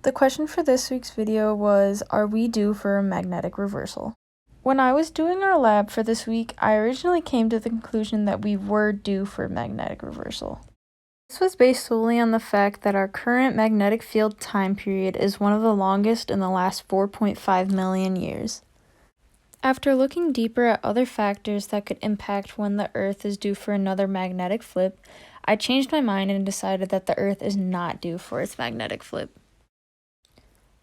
The question for this week's video was, are we due for a magnetic reversal? When I was doing our lab for this week, I originally came to the conclusion that we were due for a magnetic reversal. This was based solely on the fact that our current magnetic field time period is one of the longest in the last 4.5 million years. After looking deeper at other factors that could impact when the Earth is due for another magnetic flip, I changed my mind and decided that the Earth is not due for its magnetic flip.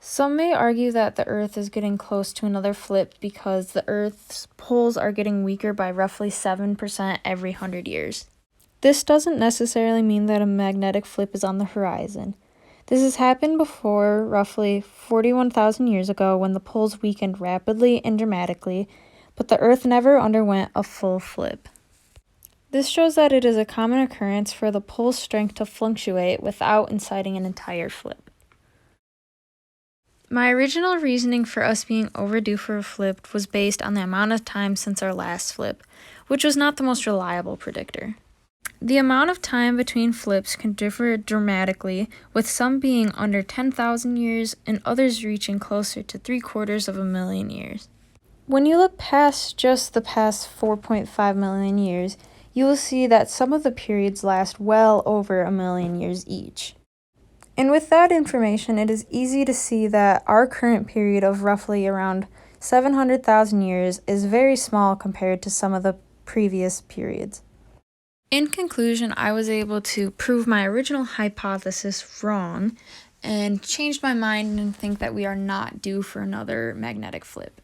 Some may argue that the Earth is getting close to another flip because the Earth's poles are getting weaker by roughly 7% every 100 years. This doesn't necessarily mean that a magnetic flip is on the horizon. This has happened before, roughly 41,000 years ago, when the poles weakened rapidly and dramatically, but the Earth never underwent a full flip. This shows that it is a common occurrence for the pole's strength to fluctuate without inciting an entire flip. My original reasoning for us being overdue for a flip was based on the amount of time since our last flip, which was not the most reliable predictor. The amount of time between flips can differ dramatically, with some being under 10,000 years and others reaching closer to 750,000 years. When you look past just the past 4.5 million years, you will see that some of the periods last well over 1,000,000 years each. And with that information, it is easy to see that our current period of roughly around 700,000 years is very small compared to some of the previous periods. In conclusion, I was able to prove my original hypothesis wrong and changed my mind and think that we are not due for another magnetic flip.